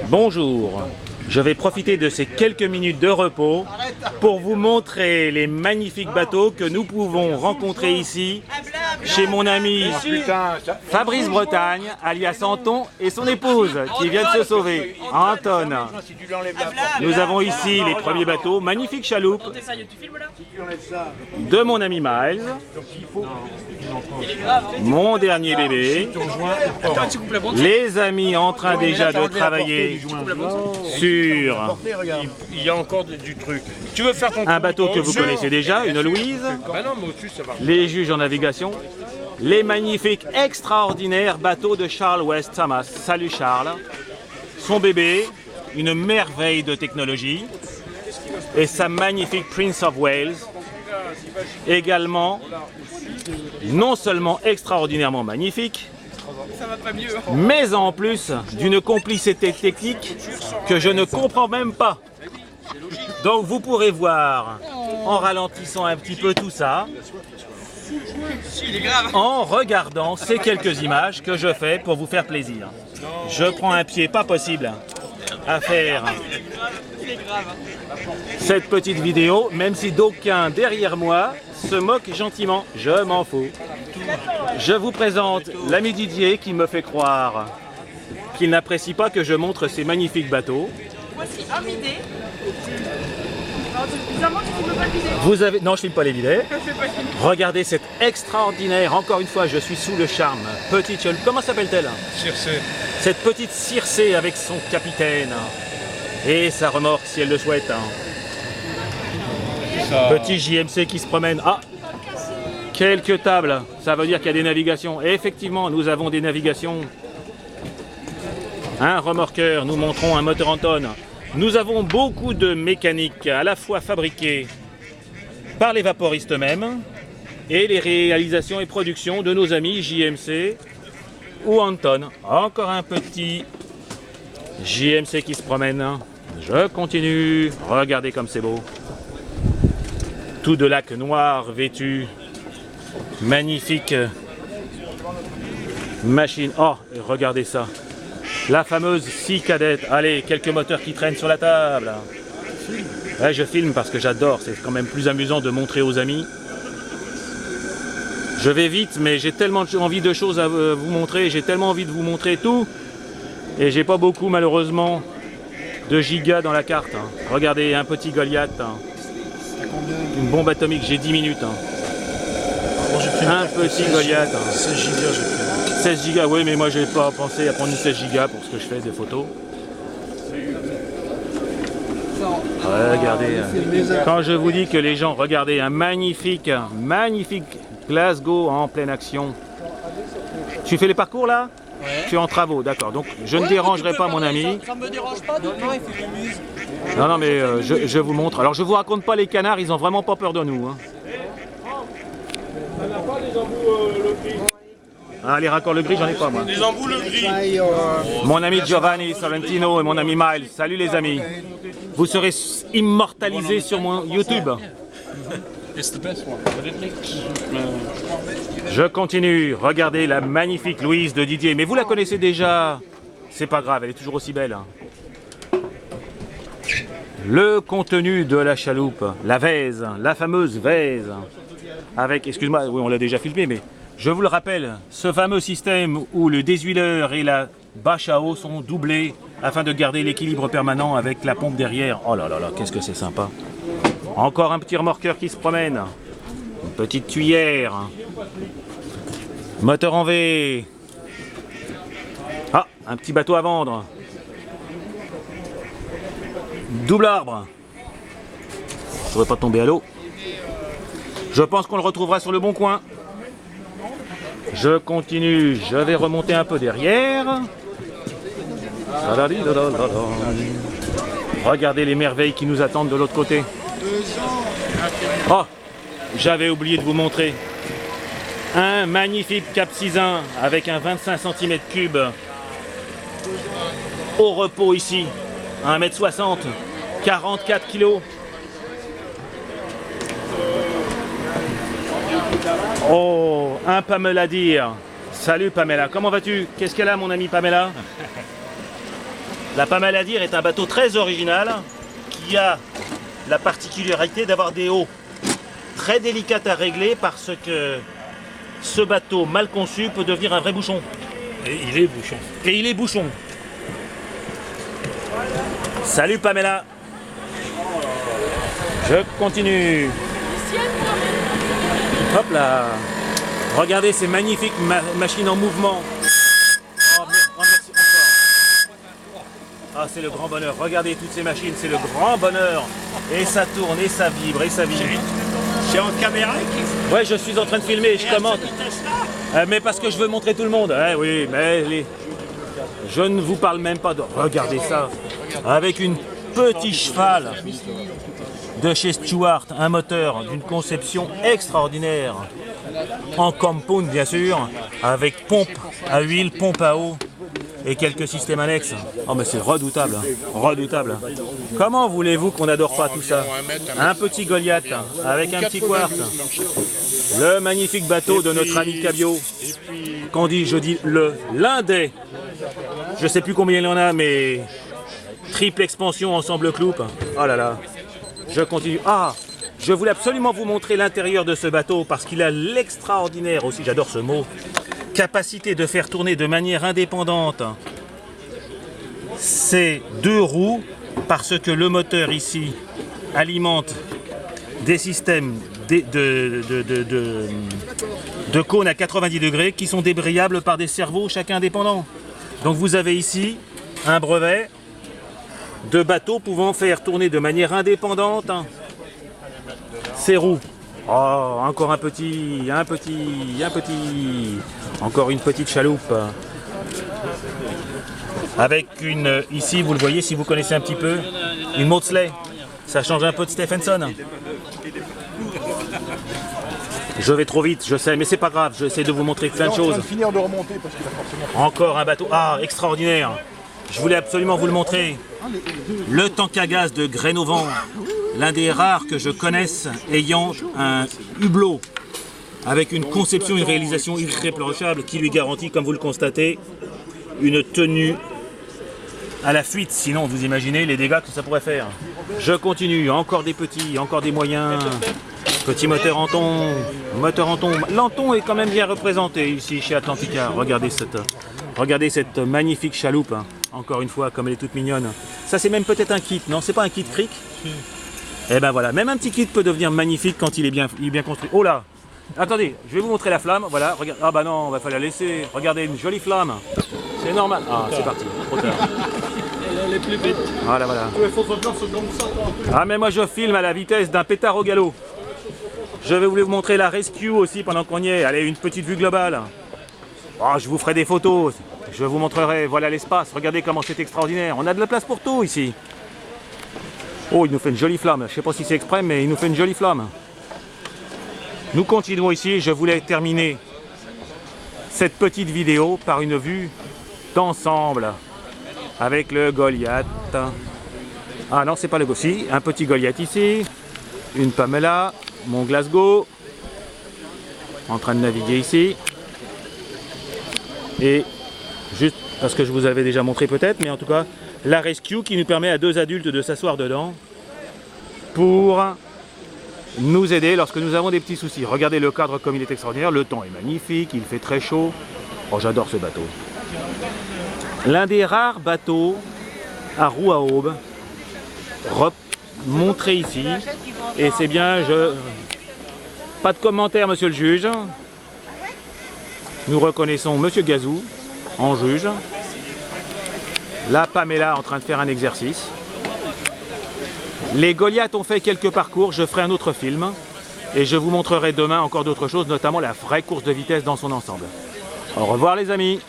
Bonjour, je vais profiter de ces quelques minutes de repos pour vous montrer les magnifiques bateaux que nous pouvons rencontrer ici chez mon ami Fabrice Bretagne, alias Anton, et son épouse qui vient de se sauver, Anton. Nous avons ici les premiers bateaux, magnifiques chaloupes de mon ami Miles, mon dernier bébé, les amis en train déjà de travailler sur il y a encore du truc. Tu veux faire ton un bateau que vous connaissez déjà, une Louise, les juges en navigation, les magnifiques, extraordinaires bateaux de Charles West Thomas. Salut Charles. Son bébé, une merveille de technologie, et sa magnifique Prince of Wales, également non seulement extraordinairement magnifique, mais en plus d'une complicité technique que je ne comprends même pas. Donc vous pourrez voir, en ralentissant un petit peu tout ça, en regardant ces quelques images que je fais pour vous faire plaisir. Je prends un pied pas possible à faire cette petite vidéo, même si d'aucuns derrière moi se moquent gentiment, je m'en fous. Je vous présente l'ami Didier qui me fait croire qu'il n'apprécie pas que je montre ces magnifiques bateaux. Voici un bidet. Bizarrement, tu filmes pas le bidet. Vous avez... Non, je filme pas les bidets. Regardez cette extraordinaire, encore une fois, je suis sous le charme. Petite chaloupe, comment s'appelle-t-elle? Circé. Cette petite Circé avec son capitaine et sa remorque si elle le souhaite. Petit JMC qui se promène. Ah, quelques tables, ça veut dire qu'il y a des navigations. Et effectivement, nous avons des navigations. Un remorqueur, nous montrons un moteur en tonne. Nous avons beaucoup de mécanique à la fois fabriquée par les vaporistes eux-mêmes et les réalisations et productions de nos amis JMC ou Anton. Encore un petit JMC qui se promène. Je continue. Regardez comme c'est beau. Tout de lac noir vêtu. Magnifique machine. Oh, regardez ça. La fameuse scie cadette. Allez, quelques moteurs qui traînent sur la table. Ouais, je filme parce que j'adore. C'est quand même plus amusant de montrer aux amis. Je vais vite, mais j'ai tellement envie de choses à vous montrer. J'ai tellement envie de vous montrer tout. Et j'ai pas beaucoup, malheureusement, de gigas dans la carte. Regardez, un petit Goliath. Une bombe atomique, j'ai 10 minutes. Un petit Goliath. 16 gigas, j'ai pris. 16 gigas, oui, mais moi j'ai pas pensé à prendre une 16 gigas pour ce que je fais des photos. Regardez, quand je vous dis que les gens, regardez, un magnifique Glasgow en pleine action. Tu fais les parcours là? Ouais. Tu es en travaux, d'accord. Donc je ne dérangerai pas mon ami. Ça me dérange pas, non, il faut qu'on muse. Non, non, mais je vous montre. Alors je vous raconte pas les canards, ils ont vraiment pas peur de nous. Hein. Ah, les raccords le gris, j'en ai pas moi. Les embouts le gris. Mon ami Giovanni Sorrentino et mon ami Miles, salut les amis. Vous serez immortalisés sur mon YouTube. Je continue, regardez la magnifique Louise de Didier. Mais vous la connaissez déjà. C'est pas grave, elle est toujours aussi belle. Hein. Le contenu de la chaloupe, la Vèze, la fameuse Vèze. Avec, excuse-moi, oui on l'a déjà filmé, mais je vous le rappelle, ce fameux système où le désuileur et la bâche à eau sont doublés afin de garder l'équilibre permanent avec la pompe derrière. Oh là là là, qu'est-ce que c'est sympa. Encore un petit remorqueur qui se promène. Une petite tuyère. Moteur en V. Ah, un petit bateau à vendre. Double arbre. Je ne devrais pas tomber à l'eau. Je pense qu'on le retrouvera sur le bon coin. Je continue, je vais remonter un peu derrière. Regardez les merveilles qui nous attendent de l'autre côté. Oh, j'avais oublié de vous montrer. Un magnifique Cap 6.1 avec un 25 cm3 au repos ici. 1m60, 44 kg. Oh, un Pamela Deer. Salut Pamela, comment vas-tu? Qu'est-ce qu'elle a mon amie Pamela? La Pamela-Dire est un bateau très original qui a la particularité d'avoir des hauts très délicats à régler parce que ce bateau mal conçu peut devenir un vrai bouchon. Et il est bouchon. Et il est bouchon. Salut Pamela. Je continue. Hop là. Regardez ces magnifiques machines en mouvement. Oh, merci encore. Ah, c'est le grand bonheur. Regardez toutes ces machines, c'est le grand bonheur. Et ça tourne, et ça vibre, et ça vibre. C'est en caméra qui... Ouais, je suis en train de filmer, je commente. Mais parce que je veux montrer tout le monde. Oui, mais je ne vous parle même pas de... Regardez ça. Avec une petit cheval de chez Stewart, un moteur d'une conception extraordinaire. En compound, bien sûr, avec pompe à huile, pompe à eau et quelques systèmes annexes. Oh, mais c'est redoutable, redoutable. Comment voulez-vous qu'on n'adore pas tout ça? Un petit Goliath avec un petit quartz. Le magnifique bateau de notre ami Cabio. Quand je dis l'un des, je sais plus combien il en a, mais triple expansion ensemble cloupe. Oh là là, je continue. Ah, je voulais absolument vous montrer l'intérieur de ce bateau parce qu'il a l'extraordinaire aussi, j'adore ce mot, capacité de faire tourner de manière indépendante ces deux roues parce que le moteur ici alimente des systèmes de cônes à 90 degrés qui sont débrayables par des cerveaux chacun indépendants. Donc vous avez ici un brevet de bateaux pouvant faire tourner de manière indépendante ces roues. Oh, encore encore une petite chaloupe. Avec une, ici vous le voyez si vous connaissez un petit peu, une Maudsley. Ça change un peu de Stephenson. Je vais trop vite, je sais, mais c'est pas grave, j'essaie de vous montrer plein de choses. Encore un bateau, ah, extraordinaire. Je voulais absolument vous le montrer. Le tank à gaz de Grain-au-Vent, l'un des rares que je connaisse ayant un hublot avec une conception et une réalisation irréprochable qui lui garantit, comme vous le constatez, une tenue à la fuite. Sinon, vous imaginez les dégâts que ça pourrait faire. Je continue, encore des petits, encore des moyens. Petit moteur en thon, L'Anton est quand même bien représenté ici chez Atlantica. Regardez cette magnifique chaloupe. Hein. Encore une fois, comme elle est toute mignonne. Ça, c'est même peut-être un kit, non? C'est pas un kit cric? Eh ben voilà, même un petit kit peut devenir magnifique quand il est bien construit. Oh là! Attendez, je vais vous montrer la flamme. Voilà, regarde. Ah bah non, il va falloir la laisser. Regardez, une jolie flamme. C'est normal. Ah, c'est parti, trop tard. Elle est plus vite. Voilà. Ah, mais moi je filme à la vitesse d'un pétard au galop. Je vais vous montrer la rescue aussi pendant qu'on y est. Allez, une petite vue globale. Oh, je vous ferai des photos. Je vous montrerai, voilà l'espace. Regardez comment c'est extraordinaire. On a de la place pour tout ici. Oh, il nous fait une jolie flamme. Je ne sais pas si c'est exprès, mais il nous fait une jolie flamme. Nous continuons ici. Je voulais terminer cette petite vidéo par une vue d'ensemble avec le Goliath. Ah non, c'est pas le Gossi. Un petit Goliath ici. Une Pamela. Mon Glasgow. En train de naviguer ici. Et juste parce que je vous avais déjà montré peut-être, mais en tout cas, la rescue qui nous permet à deux adultes de s'asseoir dedans pour nous aider lorsque nous avons des petits soucis. Regardez le cadre comme il est extraordinaire, le temps est magnifique, il fait très chaud. Oh, j'adore ce bateau. L'un des rares bateaux à roue à aube montré ici. Et c'est bien, pas de commentaire, monsieur le juge. Nous reconnaissons monsieur Gazou en juge. La Pamela en train de faire un exercice. Les Goliaths ont fait quelques parcours, je ferai un autre film. Et je vous montrerai demain encore d'autres choses, notamment la vraie course de vitesse dans son ensemble. Au revoir les amis.